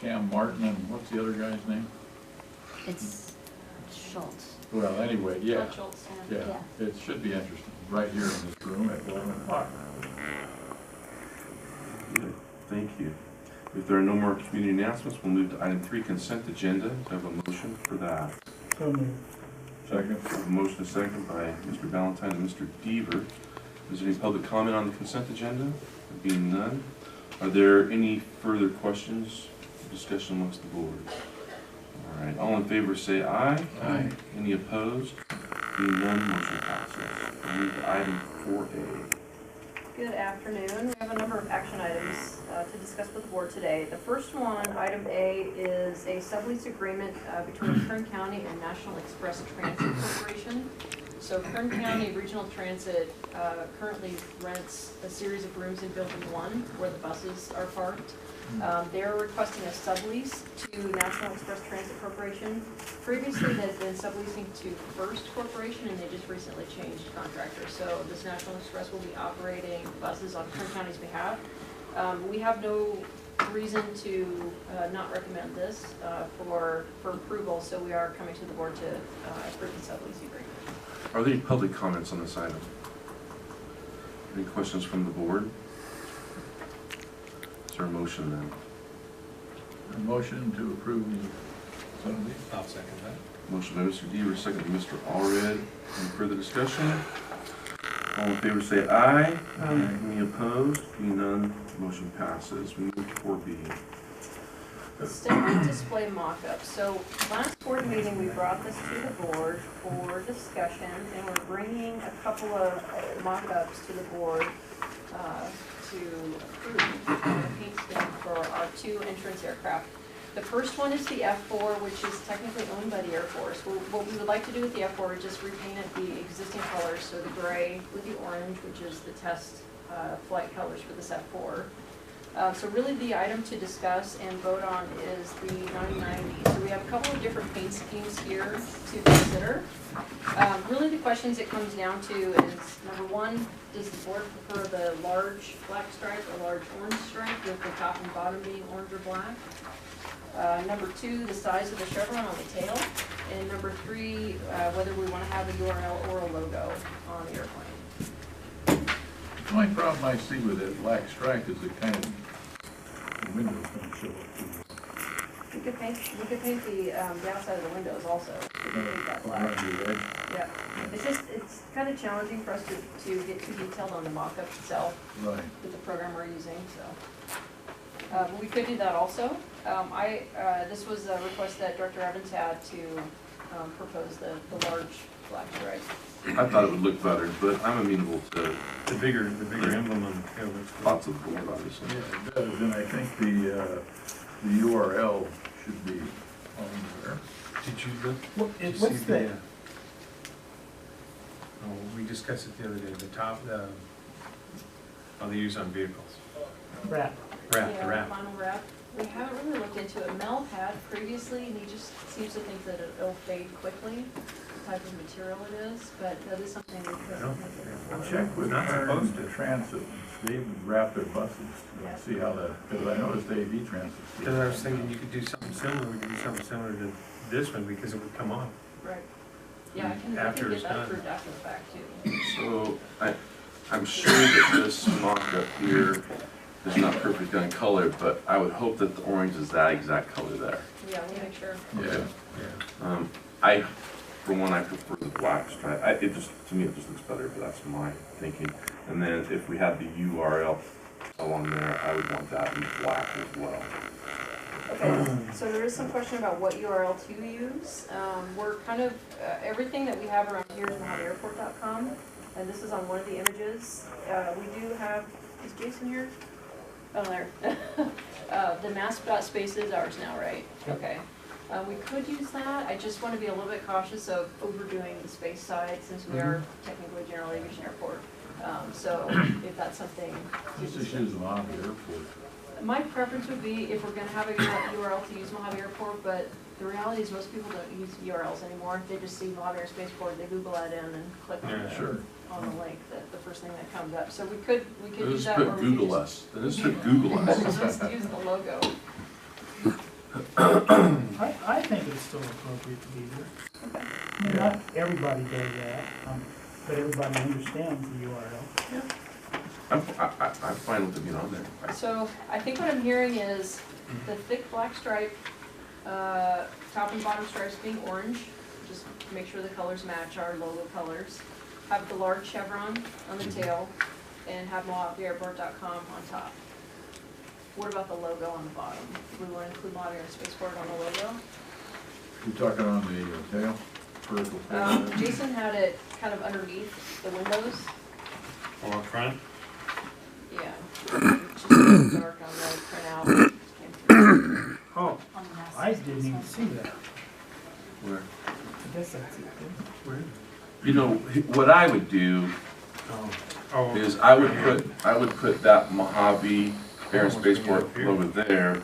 Cam Martin, and what's the other guy's name? It's Schultz. Well, anyway, yeah, Schultz, yeah, it should be interesting, right here in this room at 11 o'clock. Good. Thank you. If there are no more community announcements, we'll move to item 3, consent agenda. Do I have a motion for that? So moved. Second. A motion and second by Mr. Valentine and Mr. Deaver. Is there any public comment on the consent agenda? There being none, are there any further questions, discussion amongst the board? All right, all in favor say aye. Aye. Any opposed? Being none, motion passes. We'll move to item 4A. Good afternoon. We have a number of action items to discuss with the board today. The first one, item A, is a sublease agreement between Kern County and National Express Transit Corporation. So Kern County Regional Transit currently rents a series of rooms in Building 1 where the buses are parked. They're requesting a sublease to National Express Transit Corporation. Previously, they've been subleasing to First Corporation, and they just recently changed contractors. So this National Express will be operating buses on Kern County's behalf. We have no reason to not recommend this for approval, so we are coming to the board to approve the sublease agreement. Are there any public comments on this item? Any questions from the board? Is there a motion then? A motion to approve the sublease. I'll second that. Motion by Mr. Deaver, second by Mr. Allred. Any further discussion? All in favor say aye. Aye. Any opposed? Being none, motion passes. We move to 4B. The statement display mock-up. So last board meeting, we brought this to the board for discussion, and we're bringing a couple of mock-ups to the board to approve the paint scheme for our 2 entrance aircraft. The first one is the F4, which is technically owned by the Air Force. What we would like to do with the F4 is just repaint it the existing colors, so the gray with the orange, which is the test flight colors for this F4. So really the item to discuss and vote on is the 9090. So we have a couple of different paint schemes here to consider. Really the questions it comes down to is, number one, does the board prefer the large black stripe or large orange stripe with the top and bottom being orange or black? Number 2, the size of the chevron on the tail. And number 3, whether we want to have a URL or a logo on the airplane. The only problem I see with that black stripe is it kind of, the window's going to show up too. We could paint the outside of the windows also. We could paint that black. Yeah. It's kind of challenging for us to get too detailed on the mock-up itself. Right. With the program we're using, so. We could do that also. This was a request that Director Evans had to propose the large black stripe. I thought it would look better, but I'm amenable to The bigger emblem on the tail looks good. lots of board, obviously. Yeah, it does, and I think the URL should be on there. Did you look? What's that? Oh, we discussed it the other day, the top, they use on vehicles. Wrap. The Yeah, wrap. final wrap. We haven't really looked into it. Mel had previously, and he just seems to think that it'll fade quickly, the type of material it is, but that is something we could consider for. Check with Not supposed to. Transit, they would wrap their buses, Yeah. see how that, because I noticed AV Transit. Because I was thinking you could do something similar, we could do something similar to this one because it would come off. Right. Yeah, I can After get it's that done. approved after the fact too. So I'm sure that this mock-up here is not perfectly on color, but I would hope that the orange is that exact color there. Yeah, we'll make sure. Yeah. Yeah. For one, I prefer the black stripe. To me, it just looks better, but that's my thinking. And then if we had the URL along there, I would want that in black as well. Okay, so there is some question about what URL to use. We're kind of, everything that we have around here is mojaveairport.com, and this is on one of the images. We do have, is Jason here? Oh, there. The mask.space is ours now, right? Okay. We could use that. I just want to be a little bit cautious of overdoing the space side since we are technically a general aviation airport. So if that's something. Let's just use Mojave Airport. My preference would be if we're going to have a URL to use Mojave Airport, but the reality is most people don't use URLs anymore. They just see Mojave Spaceport, they Google that in and click on the link, the first thing that comes up. So we could use Let's that. put Google us. Let's put Google us. Just use the logo. I think it's still appropriate to be there. I mean, not everybody does that, but everybody understands the URL. I'm fine with it being on there. So I think what I'm hearing is the thick black stripe, top and bottom stripes being orange, just make sure the colors match our logo colors. Have the large chevron on the tail, and have MojaveAirport.com on top. What about the logo on the bottom? Do we want to include Mojave and Spaceport on the logo? You're talking on the tail, vertical tail? Jason had it kind of underneath the windows. Oh, up front? Yeah. It's just dark on the printout. Just came through. Oh, On the master. I didn't even see that. Where? I guess that's it. Where? You know, what I would do Oh, is I would put that Mojave Air and Spaceport logo there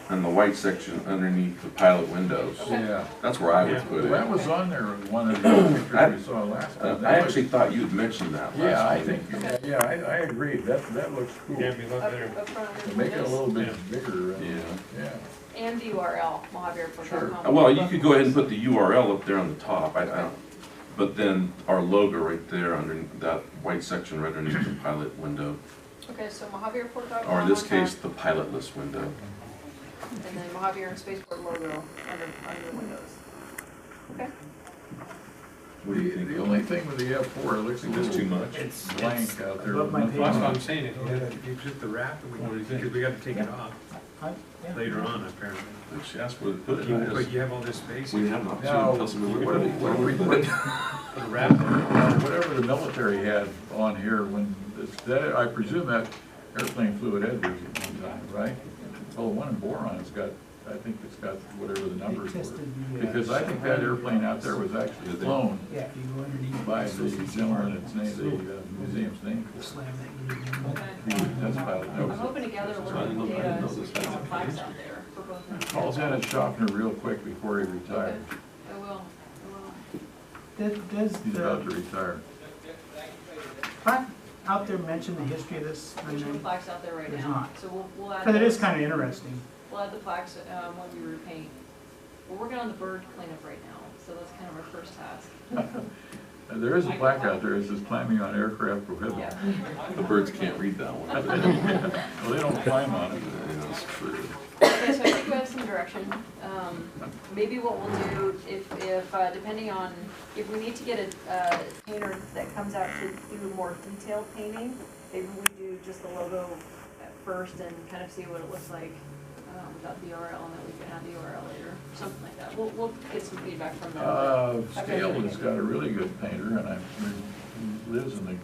and the white section underneath the pilot windows. Yeah. That's where I would Yeah. put Well, that it. was on there, one of the pictures we saw last time. I actually thought you had mentioned that Yeah, I last think, meeting. yeah, I agree, that looks cool. yeah, be a lot Up, better. up front under the Make it a windows. little bit Yeah. bigger. Yeah. Yeah. And the URL, MojaveAirport.com. Well, you could go ahead and put the URL up there on the top, I don't, but then our logo right there under that white section right underneath the pilot window, Okay, so MojaveAirport.com. or in this on case, top, the pilotless window. and then Mojave Air and Spaceport logo under the windows. Okay. What do you think? The only thing with the F4, it looks a Think that's little too much? It's blank out there. above my with pay Well, that's nothing what on I'm it. saying, if you just the wrap, What do you think? because we gotta take it off Yeah. later on, apparently. She asked where to put it. But you have all this space. We have an Now, opportunity to tell somebody what where do to what do we put it. For the wrap there. Whatever the military had on here, when, that, I presume that airplane flew at Edwards at one time, right? Well, the one in Boron's got, I think it's got whatever the numbers They were. tested the, Because I think that airplane out there was actually flown Yeah, if you go underneath. by it's the supposed to be gentleman, hard. its name, the museum's name. Slam that unit in. Okay. He was a test pilot, I'm knows it. hoping to gather a So I little didn't bit know- of I didn't data, know so we this can get some was- flags out there for both. of them. Calls Dennis Schaffner real quick before he retired. Okay. I will, I will. Does He's about to the retire. plaque out there mention the history of this? There's no plaques out there right There's now, not. so we'll add Because it is those. kind of interesting. We'll add the plaques, when we repaint. We're working on the bird cleanup right now, so that's kind of our first task. There is a plaque out there, it says climbing on aircraft prohibited. Yeah. The birds can't read that one. Well, they don't climb on it. Yeah, that's true. Okay, so I think we have some direction. Maybe what we'll do, if, depending on, if we need to get a painter that comes out to do more detailed painting, maybe we do just the logo at first and kind of see what it looks like without the URL, and then we can add the URL later, something like that. We'll get some feedback from them. Scale has got a really good painter, and he lives in the,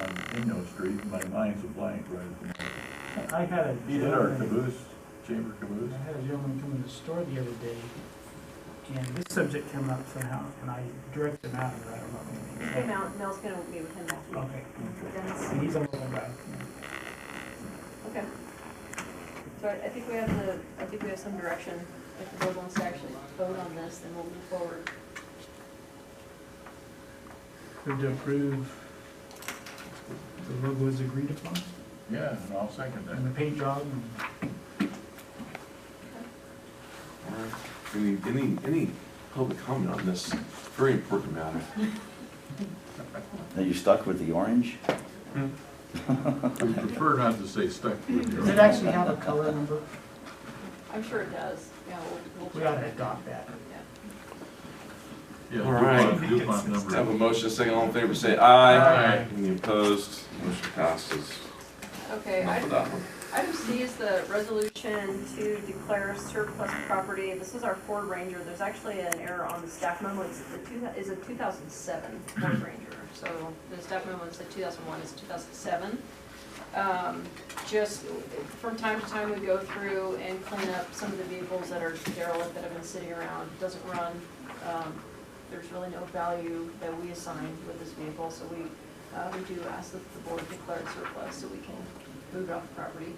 on Inyo Street, my mind's a blank right at the moment. I had a. He did our caboose, chamber caboose. I had a gentleman come in the store the other day, and this subject came up somehow, and I directed him out, and I don't know anything. Hey, Mel's gonna meet with him next week. Okay, Dennis. and he's a little guy. Okay. So I think we have some direction. If the board wants to actually vote on this, then we'll move forward. Move to approve the logo is agreed upon, Yeah, and I'll second and the that. paint job, and Any public comment on this very important matter? Are you stuck with the orange? We prefer not to say stuck with does it you. actually have a color number? I'm sure it does. Yeah, we'll We check ought to it. adopt that. Yeah. Yeah, All right. DuPont Let's have a number. motion, second, all in favor, say aye. Aye. Any opposed? Motion passes. Okay, Enough of that one. item C is the resolution to declare surplus property. This is our Ford Ranger. There's actually an error on the staff memo. It's a 2007 Ford Ranger. So the staff memo said 2001, it's 2007. Just from time to time, we go through and clean up some of the vehicles that are derelict, that have been sitting around, doesn't run. There's really no value that we assign with this vehicle, so we do ask that the board declare it surplus so we can move it off the property.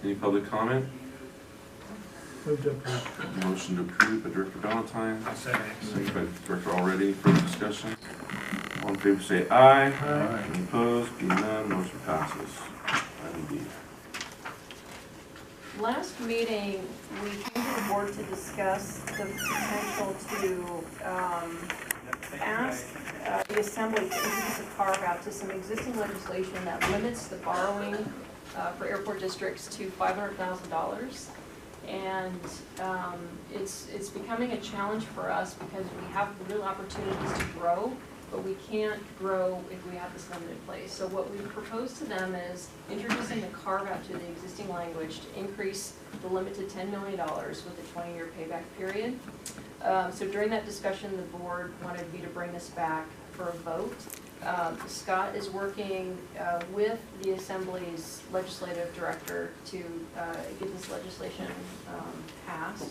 Any public comment? Move to approve. Motion to approve by Director Valentine, Second. second by Director Already. Further discussion? All in favor, say aye. Aye. Any opposed? Being none, motion passes. Item D. Last meeting, we came to the board to discuss the potential to ask the Assembly to introduce a carve-out to some existing legislation that limits the borrowing for airport districts to $500,000. And it's becoming a challenge for us because we have real opportunities to grow, but we can't grow if we have this limited place. So what we propose to them is introducing a carve-out to the existing language to increase the limit to $10 million with a 20-year payback period. So during that discussion, the board wanted me to bring this back for a vote. Scott is working with the Assembly's legislative director to get this legislation passed.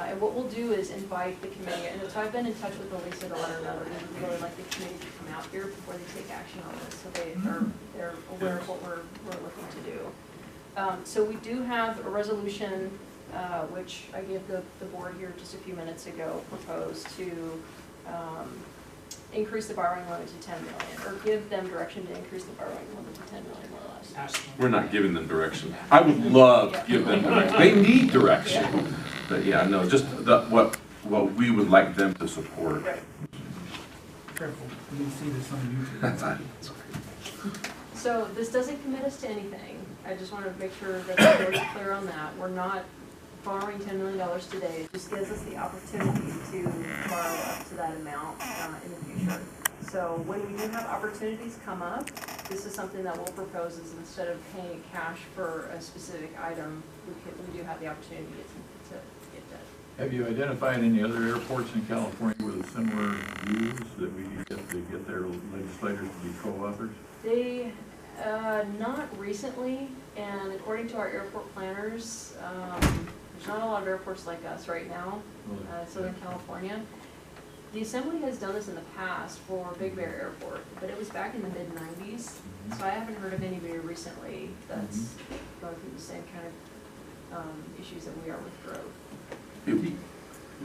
And what we'll do is invite the committee, and so I've been in touch with Elisa to let her know that we really like the committee to come out here before they take action on this, so they're aware of what we're looking to do. So we do have a resolution, which I gave the board here just a few minutes ago, proposed to increase the borrowing limit to 10 million, or give them direction to increase the borrowing limit to 10 million more or less. We're not giving them direction. I would love to give them direction. They need direction. But yeah, no, just what we would like them to support. Right. Careful, you can see this on YouTube. That's okay. So this doesn't commit us to anything. I just want to make sure that the board's clear on that. We're not borrowing $10 million today. It just gives us the opportunity to borrow up to that amount in the future. So when we do have opportunities come up, this is something that we'll propose is instead of paying cash for a specific item, we do have the opportunity to get that. Have you identified any other airports in California with similar views that we get to get their legislators to be co-authors? They, not recently, and according to our airport planners, there's not a lot of airports like us right now, Southern California. The Assembly has done this in the past for Big Bear Airport, but it was back in the mid-90s, so I haven't heard of anybody recently that's going through the same kind of issues that we are with growth. Do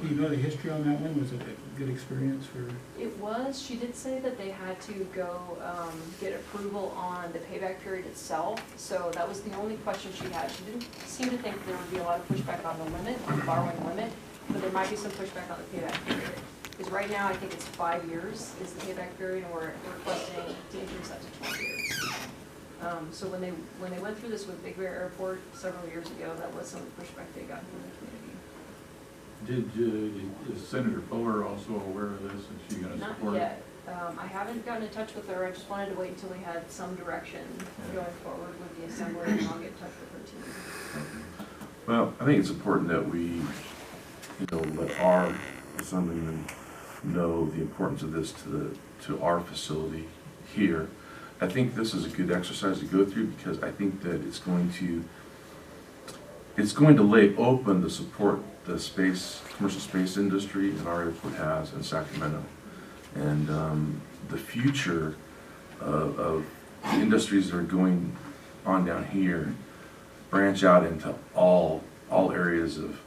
you know the history on that one? Was it a good experience for? It was. She did say that they had to go get approval on the payback period itself, so that was the only question she had. She didn't seem to think there would be a lot of pushback on the limit, on the borrowing limit, but there might be some pushback on the payback period. Because right now, I think it's 5 years is the payback period, and we're requesting to increase that to 20 years. So when they went through this with Big Bear Airport several years ago, that was some of the pushback they got from the community. Is Senator Fuller also aware of this? Is she going to support it? Not yet. I haven't gotten in touch with her. I just wanted to wait until we had some direction going forward with the Assembly, and I'll get in touch with her too. Well, I think it's important that we, let our assemblymen know the importance of this to our facility here. I think this is a good exercise to go through because I think that it's going to lay open the support the commercial space industry in our airport has in Sacramento. And the future of the industries that are going on down here branch out into all areas of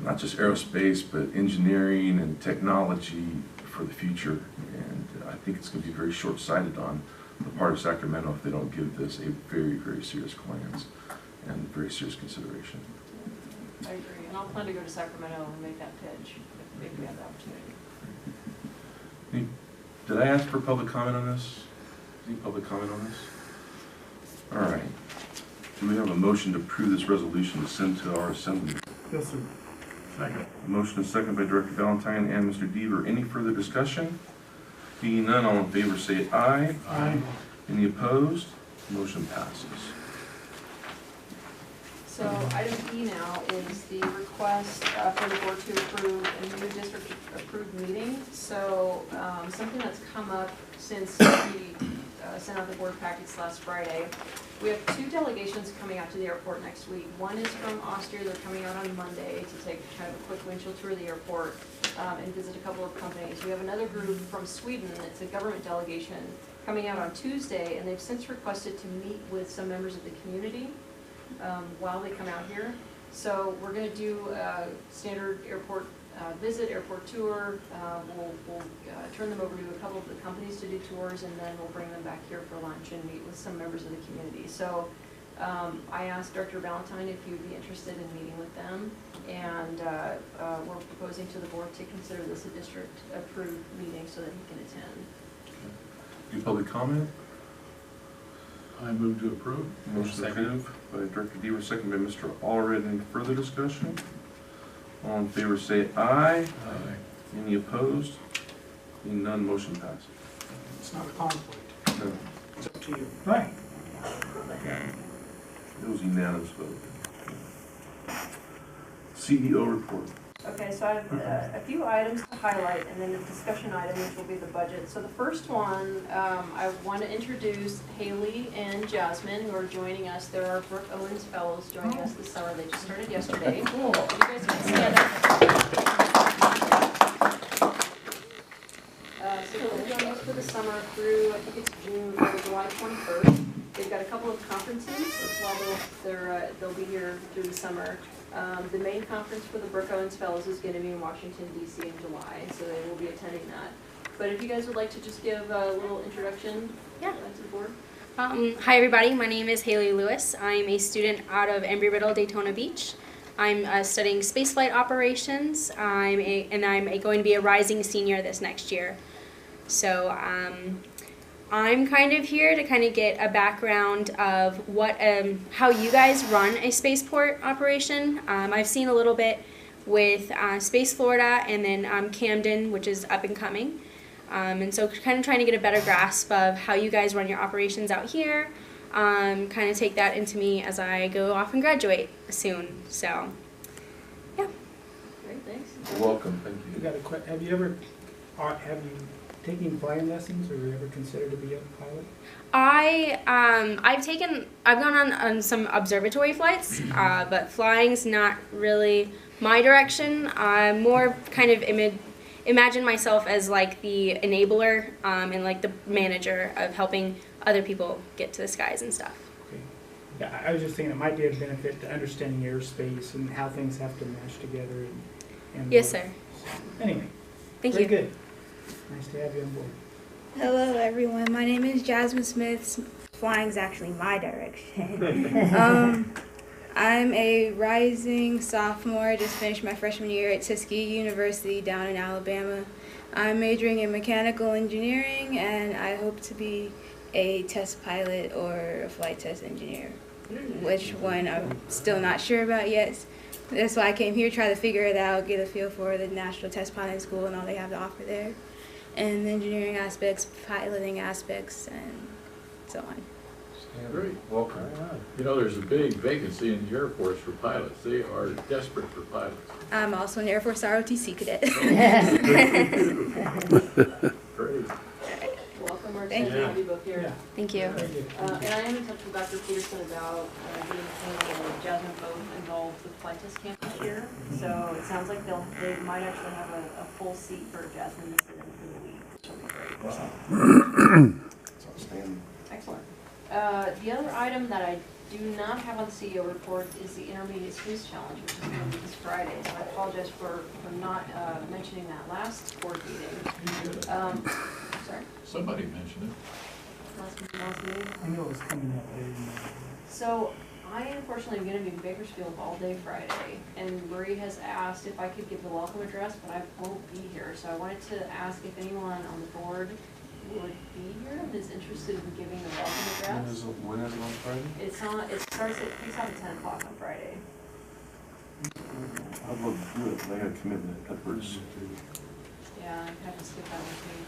not just aerospace, but engineering and technology for the future. And I think it's going to be very short-sighted on the part of Sacramento if they don't give this a very, very serious glance and very serious consideration. I agree, and I'll plan to go to Sacramento and make that pitch if we have the opportunity. Did I ask for public comment on this? Any public comment on this? All right. Do we have a motion to approve this resolution to send to our assembly? Yes, sir. Second. A motion is second by Director Valentine and Mr. Deaver. Any further discussion? Being none, all in favor say aye. Aye. Any opposed? Motion passes. So item E now is the request for the board to approve a new district approved meeting. So something that's come up since we sent out the board packets last Friday. We have 2 delegations coming out to the airport next week. One is from Austria. They're coming out on Monday to take kind of a quick windshield tour of the airport and visit a couple of companies. We have another group from Sweden. It's a government delegation coming out on Tuesday, and they've since requested to meet with some members of the community while they come out here. So we're going to do a standard airport visit, airport tour. We'll turn them over to a couple of the companies to do tours, and then we'll bring them back here for lunch and meet with some members of the community. So I asked Dr. Valentine if you'd be interested in meeting with them, and we're proposing to the board to consider this a district-approved meeting so that he can attend. Any public comment? I move to approve. Motion Second. approved by Director Deaver, second by Mr. Allred. Any further discussion? All in favor say aye. Aye. Any opposed? Being none, motion passes. It's not a conflict, No, it's up to you. Right. it was unanimous vote. CEO report. Okay, so I have a few items to highlight, and then a discussion item, which will be the budget. So the first one, I want to introduce Haley and Jasmine, who are joining us. There are Brooke Owens Fellows joining us this summer. They just started yesterday. If you guys can stand up. So they'll join us for the summer through, I think it's June or July 21st. They've got a couple of conferences while they'll be here through the summer. The main conference for the Brooke Owens Fellows is going to be in Washington, D.C. in July, so they will be attending that. But if you guys would like to just give a little introduction to the board. Hi everybody, my name is Sheri Lewis. I'm a student out of Emery Riddle, Daytona Beach. I'm studying spaceflight operations, I'm going to be a rising senior this next year. So I'm kind of here to kind of get a background of what, how you guys run a spaceport operation. I've seen a little bit with Space Florida and then Camden, which is up and coming. And so kind of trying to get a better grasp of how you guys run your operations out here. Kind of take that into me as I go off and graduate soon. So, yeah. Great, thanks. Welcome, thank You you. got a have you ever, have you taken flying lessons, or you ever considered to be a pilot? I've gone on some observatory flights, but flying's not really my direction. I'm more kind of imagine myself as like the enabler and like the manager of helping other people get to the skies and stuff. Okay. Yeah, I was just thinking it might be a benefit to understanding airspace and how things have to mesh together. And Yes, sir. Anyway, Thank very you. good. Nice to have you on board. Hello everyone, my name is Jasmine Smith. Flying's actually my direction. I'm a rising sophomore, just finished my freshman year at Tuskegee University down in Alabama. I'm majoring in mechanical engineering and I hope to be a test pilot or a flight test engineer. Which one I'm still not sure about yet. That's why I came here, try to figure it out, get a feel for the National Test Pilot School and all they have to offer there. And the engineering aspects, piloting aspects, and so on. Great. Welcome. You know, there's a big vacancy in the Air Force for pilots. They are desperate for pilots. I'm also an Air Force ROTC cadet. Great. Welcome, we're Thank excited to have you both here. Yeah. Thank you. Very good. And I am in touch with Dr. Peterson about getting Haley and Jasmine both involved with flight test camp this year. So it sounds like they might actually have a full seat for Jasmine to sit in for the week, which will be great. It's outstanding. Excellent. The other item that I do not have on the CEO report is the Intermediate Squeeze Challenge, which is going to be this Friday. So I apologize for not mentioning that last board meeting. Sorry? Somebody mentioned it. Last meeting? I know it's coming up later. So I unfortunately am going to be in Bakersfield all day Friday, and Marie has asked if I could give the welcome address, but I won't be here. So I wanted to ask if anyone on the board would be here and is interested in giving the welcome address. When is it on Friday? It starts at 10 o'clock on Friday. I'd love to do it, but I got a commitment at Edwards. Yeah, I have to skip that one too.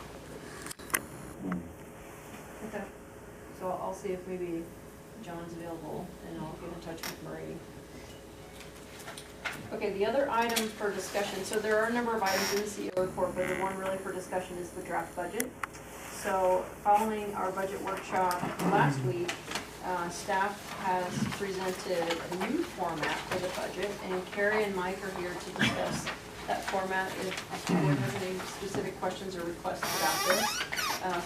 Okay. So I'll see if maybe John's available, and I'll get in touch with Marie. Okay, the other item for discussion, so there are a number of items in the CEO report, but the one really for discussion is the draft budget. So following our budget workshop last week, staff has presented a new format for the budget, and Carrie and Mike are here to discuss that format if the board has any specific questions or requests about this.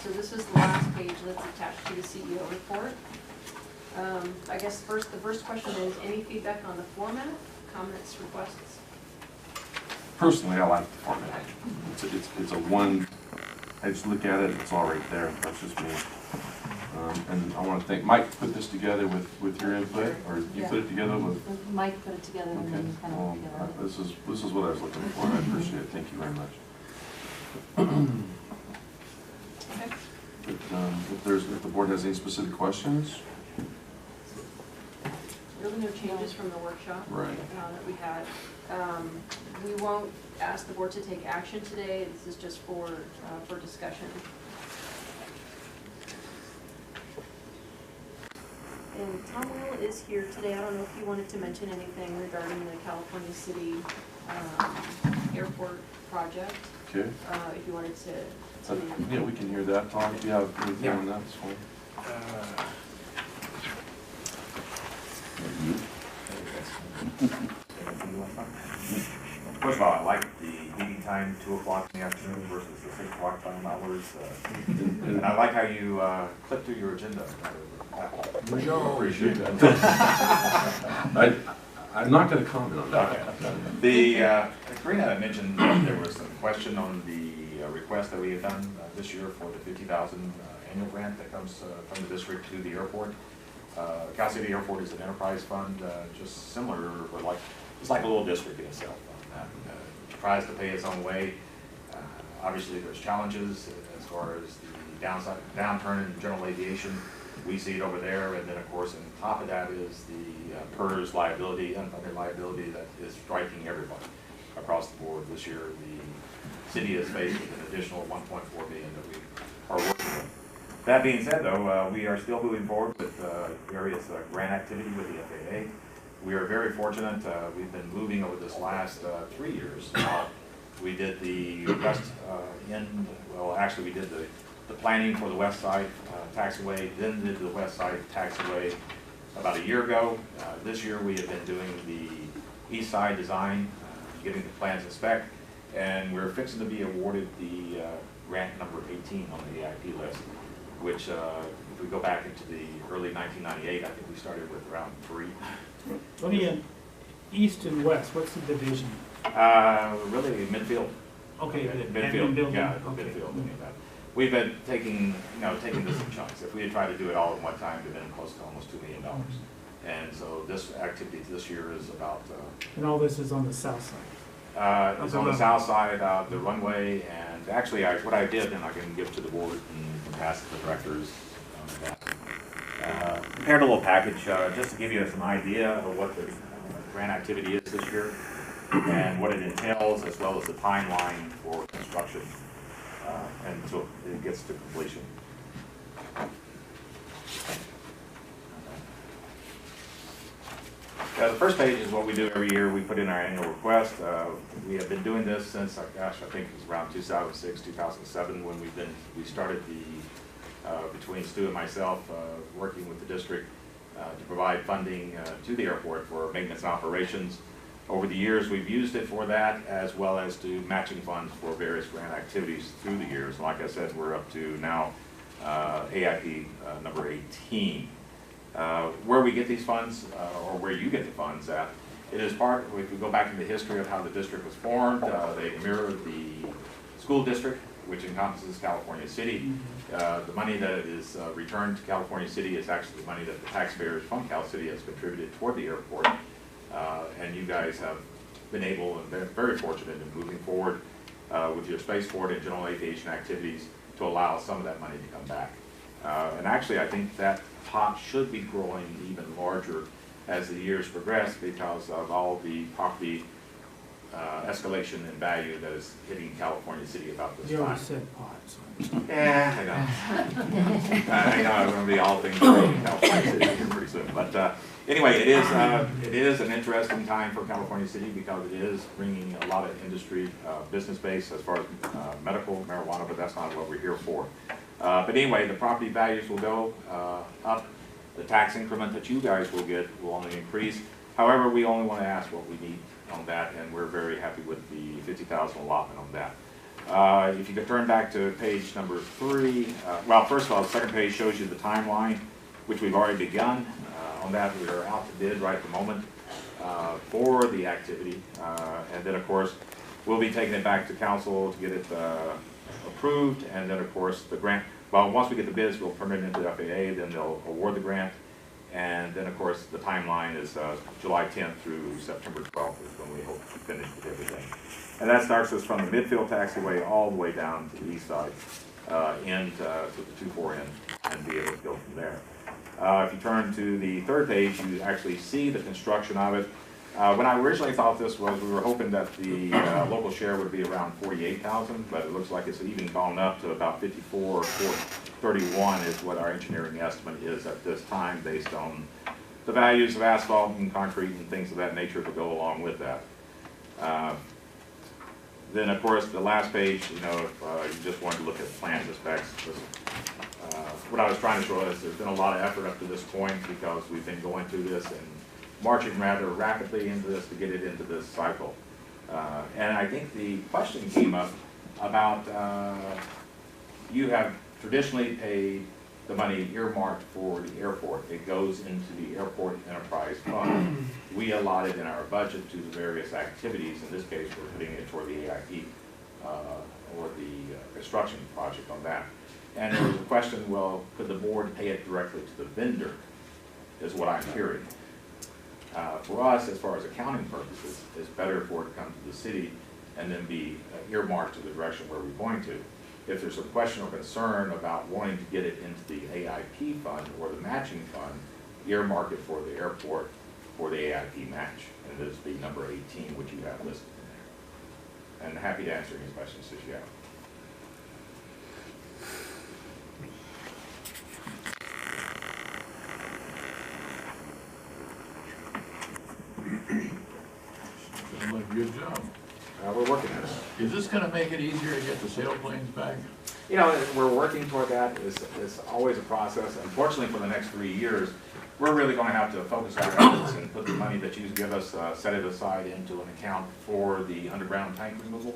So this is the last page that's attached to the CEO report. I guess the first question is, any feedback on the format, comments, requests? Personally, I like the format. It's a one, I just look at it, it's all right there, that's just me. And I want to thank Mike, put this together with your input, or you put it together with? Mike put it together and Okay. then kind of put together. This is what I was looking for, and I appreciate it. Thank you very much. But, if the board has any specific questions? Really no changes from the workshop. Right. That we had. We won't ask the board to take action today. This is just for discussion. And Tom Will is here today. I don't know if you wanted to mention anything regarding the California City airport project. Okay. If you wanted to. Yeah, we can hear that. Tom, if you have anything on that, it's fine. First of all, I like the meeting time, 2 o'clock in the afternoon versus the 6 o'clock time hours. And I like how you clip through your agenda. We don't appreciate that. I'm not going to comment on that. Okay. Karina mentioned that there was a question on the request that we had done this year for the $50,000 annual grant that comes from the district to the airport. Cal City Airport is an enterprise fund, just similar, but it's like a little district in itself. Tries to pay its own way. Obviously, there's challenges as far as the downturn in general aviation. We see it over there, and then of course, on top of that is the PERS liability, unfunded liability that is striking everybody across the board. This year, the city is faced with an additional $1.4 million that we are working with. That being said, though, we are still moving forward with various grant activity with the FAA. We are very fortunate. We've been moving over this last 3 years. We did the west end, well, actually we did the planning for the west side taxiway, then did the west side taxiway about a year ago. This year we have been doing the east side design, getting the plans and spec, and we're fixing to be awarded the grant number 18 on the AIP list, which if we go back into the early 1998, I think we started with around 3. Let me, east and west, what's the division? Really midfield. Okay, the Midfield, admin building? yeah, Okay. midfield. We've been taking this in chunks. If we had tried to do it all at one time, it'd been close to almost $2 million. And so this activity this year is about. And all this is on the south side? It's on the south side of the runway, and actually, what I did, and I can give to the board and pass to the directors. Prepared a little package just to give you some idea of what the grant activity is this year and what it entails, as well as the timeline for construction until it gets to completion. The first page is what we do every year. We put in our annual request. We have been doing this since, gosh, I think it was around 2006, 2007 when we started between Stu and myself, working with the district to provide funding to the airport for maintenance and operations. Over the years, we've used it for that, as well as to matching funds for various grant activities through the years. And like I said, we're up to now AIP number 18. Where we get these funds, or where you get the funds at, it is part, if we go back into the history of how the district was formed, they mirrored the school district, which encompasses California City. The money that is returned to California City is actually the money that the taxpayers from Cal City has contributed toward the airport. And you guys have been able and been very fortunate in moving forward with your spaceport and general aviation activities to allow some of that money to come back. And actually, I think that pot should be growing even larger as the years progress because of all the property escalation in value that is hitting California City about this You time. already said pot, so. Yeah, I know. I know it's going to be all things in California City here pretty soon. But anyway, it is an interesting time for California City because it is bringing a lot of industry, business base as far as medical marijuana, but that's not what we're here for. But anyway, the property values will go up. The tax increment that you guys will get will only increase. However, we only want to ask what we need on that, and we're very happy with the 50,000 allotment on that. If you could turn back to page number 3, well, first of all, the second page shows you the timeline, which we've already begun. On that, we are out to bid right at the moment for the activity, and then of course, we'll be taking it back to council to get it approved, and then of course, the grant Well, once we get the bids, we'll turn it into the FAA, then they'll award the grant. And then, of course, the timeline is July 10th through September 12th is when we hope to finish with everything. And that starts us from the midfield taxiway all the way down to the east side, end to the 2-4 end, and be able to go from there. If you turn to the third page, you actually see the construction of it. When I originally thought this was, we were hoping that the local share would be around 48,000, but it looks like it's even gone up to about 54 or 31 is what our engineering estimate is at this time, based on the values of asphalt and concrete and things of that nature to go along with that. Then, of course, the last page, you know, if you just wanted to look at plan specs, what I was trying to show is there's been a lot of effort up to this point because we've been going through this and marching rather rapidly into this to get it into this cycle. And I think the question came up about you have traditionally paid the money earmarked for the airport. It goes into the airport enterprise fund. We allot it in our budget to the various activities. In this case, we're putting it toward the AIP or the construction project on that. And there was a question, well, could the board pay it directly to the vendor, is what I'm hearing. For us, as far as accounting purposes, it's better for it to come to the city and then be earmarked to the direction where we're going to. If there's a question or concern about wanting to get it into the AIP fund or the matching fund, earmark it for the airport for the AIP match. And this would be number 18, which you have listed in there. And happy to answer any questions that you have. Sounds like a good job. We're working on it. Is this gonna make it easier to get the sailplanes back? You know, we're working toward that. It's always a process. Unfortunately, for the next 3 years, we're really going to have to focus our efforts and put the money that you give us, set it aside into an account for the underground tank removal.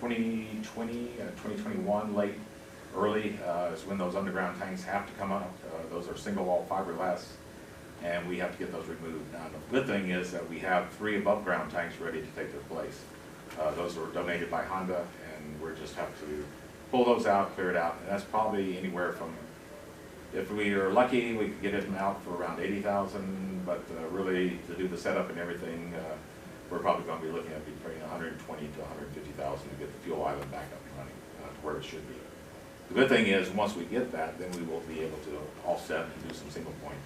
2020, 2021, late, early, is when those underground tanks have to come up. Those are single wall fiberglass, and we have to get those removed. Now, the good thing is that we have 3 above ground tanks ready to take their place. Those were donated by Honda, and we just have to pull those out, clear it out, and that's probably anywhere from, if we are lucky, we could get them out for around 80,000, but really to do the setup and everything, we're probably going to be looking at between 120 to 150,000 to get the fuel island back up and running to where it should be. The good thing is, once we get that, then we will be able to offset and do some single point,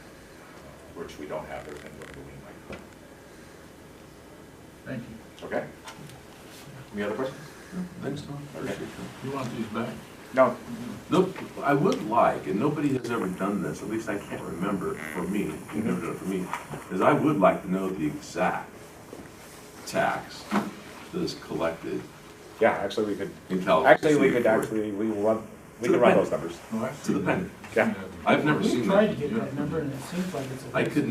which we don't have everything we're doing like that. Thank you. Okay? Any other questions? Thanks, Tom. Okay. You want these back? No. Nope, I would like, and nobody has ever done this, at least I can't remember for me, you've never done it for me, is I would like to know the exact tax that is collected Yeah, actually, we could. in California. Actually, we City could for- actually, we To can the run penny. those numbers. Oh, I've To the seen penny. that. Yeah. I've never We seen tried that. to get that number, and it seems like it's a. I could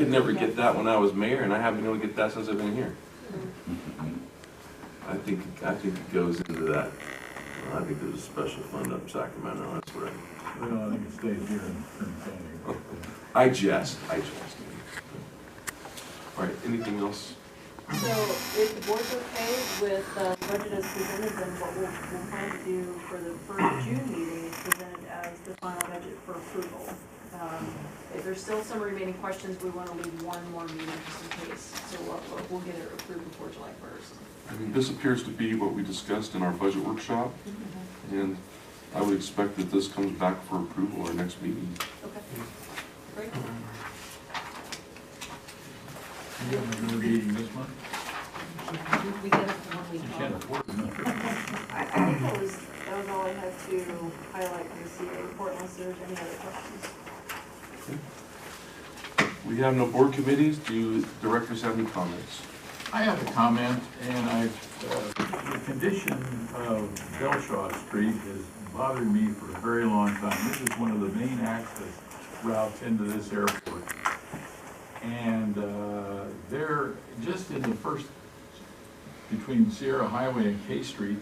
never get that when I was mayor, and I haven't been able to get that since I've been here. I think it goes into that, I think there's a special fund up in Sacramento, that's what Well, I think it stays here in Kern County. I jest. All right, anything else? So if the board's okay with the budget as presented, then what we'll plan to do for the first June meeting is present it as the final budget for approval. If there's still some remaining questions, we want to leave one more meeting just in case. So we'll get it approved before July 1st. I mean, this appears to be what we discussed in our budget workshop, and I would expect that this comes back for approval our next meeting. Okay, great. You have another meeting this month? We get it for 1 week. You can't afford it, no. I think that was all I had to highlight from the CA report, unless there's any other questions. We have no board committees. Do directors have any comments? I have a comment, and the condition of Belshaw Street has bothered me for a very long time. This is one of the main access routes into this airport. And they're just in the first, between Sierra Highway and K Street,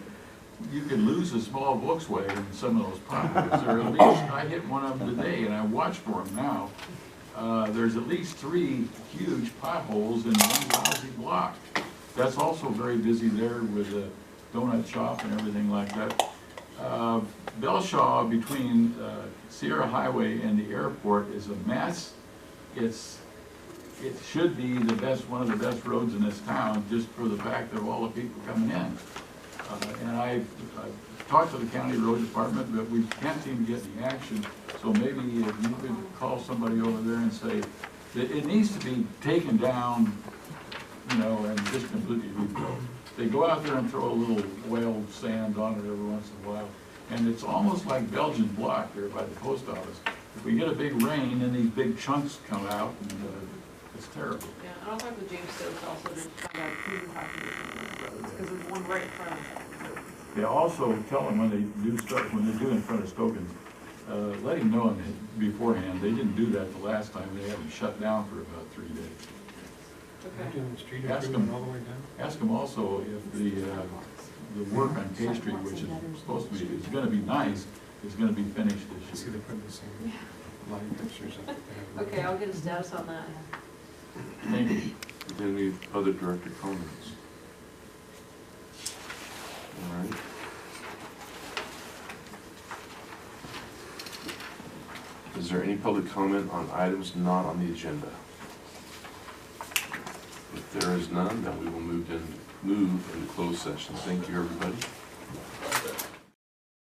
you could lose a small Volkswagen in some of those potholes. Or at least, I hit one of them today, and I watch for them now. There's at least 3 huge potholes in one lousy block. That's also very busy there with the donut shop and everything like that. Belshaw between Sierra Highway and the airport is a mess. It should be the best, one of the best roads in this town, just for the fact of all the people coming in. And I've talked to the county road department, but we can't seem to get any action. So maybe if you could call somebody over there and say that it needs to be taken down, you know, and just completely rebuilt. They go out there and throw a little whale sand on it every once in a while. And it's almost like Belgian block there by the post office. If we get a big rain, then these big chunks come out, and it's terrible. Yeah, and I'll talk with James Stokes also to find out who has to do roads, because there's one right in front of them. Yeah, also tell them when they do stuff, when they do in front of Stokens, let him know beforehand. They didn't do that the last time. They had them shut down for about 3 days. They're doing the street Ask improvement them. all the way down? Ask them also if the work on K Street, which is supposed to be, it's gonna be nice, is gonna be finished I this see year. they're putting the same line fixtures up. Okay, I'll get a status on that. Thank you. Any other director comments? All right. Is there any public comment on items not on the agenda? If there is none, then we will move into closed session. Thank you, everybody.